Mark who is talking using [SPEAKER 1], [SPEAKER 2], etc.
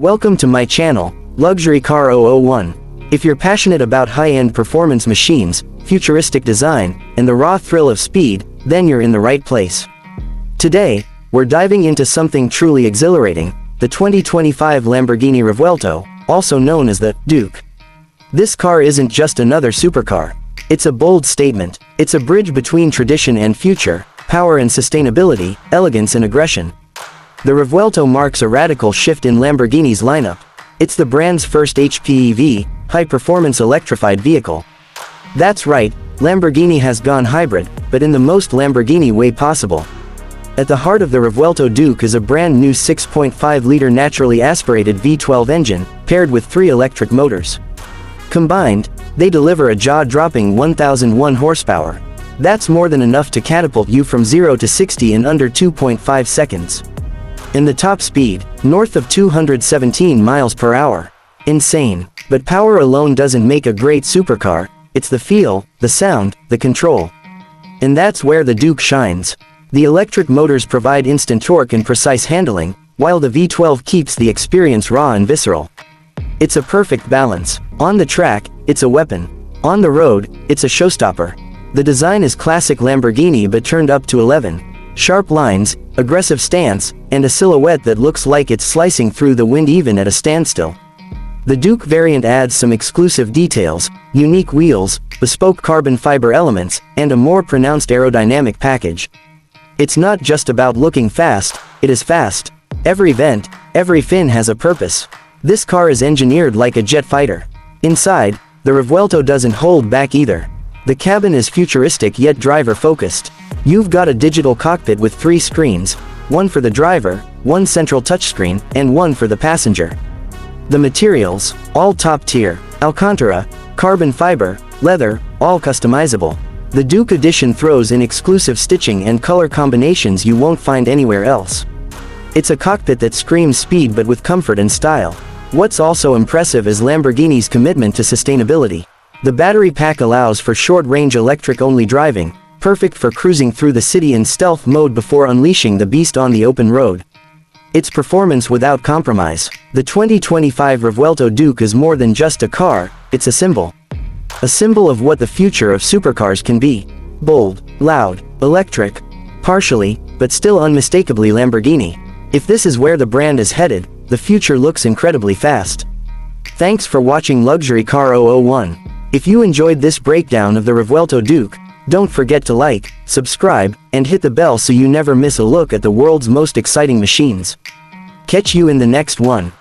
[SPEAKER 1] Welcome to my channel, Luxury Car 001. If you're passionate about high-end performance machines, futuristic design, and the raw thrill of speed, then you're in the right place. Today, we're diving into something truly exhilarating, the 2025 Lamborghini Revuelto, also known as the Duke. This car isn't just another supercar. It's a bold statement. It's a bridge between tradition and future, power and sustainability, elegance and aggression. The Revuelto marks a radical shift in Lamborghini's lineup. It's the brand's first HPEV, high-performance electrified vehicle. That's right, Lamborghini has gone hybrid, but in the most Lamborghini way possible. At the heart of the Revuelto Duke is a brand new 6.5-liter naturally aspirated V12 engine, paired with 3 electric motors. Combined, they deliver a jaw-dropping 1,001 horsepower. That's more than enough to catapult you from 0 to 60 in under 2.5 seconds. And the top speed, north of 217 miles per hour. Insane. But power alone doesn't make a great supercar, it's the feel, the sound, the control. And that's where the Duke shines. The electric motors provide instant torque and precise handling, while the V12 keeps the experience raw and visceral. It's a perfect balance. On the track, it's a weapon. On the road, it's a showstopper. The design is classic Lamborghini but turned up to 11. Sharp lines, aggressive stance, and a silhouette that looks like it's slicing through the wind even at a standstill. The Duke variant adds some exclusive details, unique wheels, bespoke carbon fiber elements, and a more pronounced aerodynamic package. It's not just about looking fast, it is fast. Every vent, every fin has a purpose. This car is engineered like a jet fighter. Inside, the Revuelto doesn't hold back either. The cabin is futuristic yet driver-focused. You've got a digital cockpit with 3 screens, one for the driver, one central touchscreen, and one for the passenger. The materials, all top-tier, Alcantara, carbon fiber, leather, all customizable. The Duke Edition throws in exclusive stitching and color combinations you won't find anywhere else. It's a cockpit that screams speed but with comfort and style. What's also impressive is Lamborghini's commitment to sustainability. The battery pack allows for short-range electric-only driving, perfect for cruising through the city in stealth mode before unleashing the beast on the open road. It's performance without compromise. The 2025 Revuelto Duke is more than just a car, it's a symbol. A symbol of what the future of supercars can be. Bold, loud, electric, partially, but still unmistakably Lamborghini. If this is where the brand is headed, the future looks incredibly fast. Thanks for watching Luxury Car 001. If you enjoyed this breakdown of the Revuelto Duke, don't forget to like, subscribe, and hit the bell so you never miss a look at the world's most exciting machines. Catch you in the next one.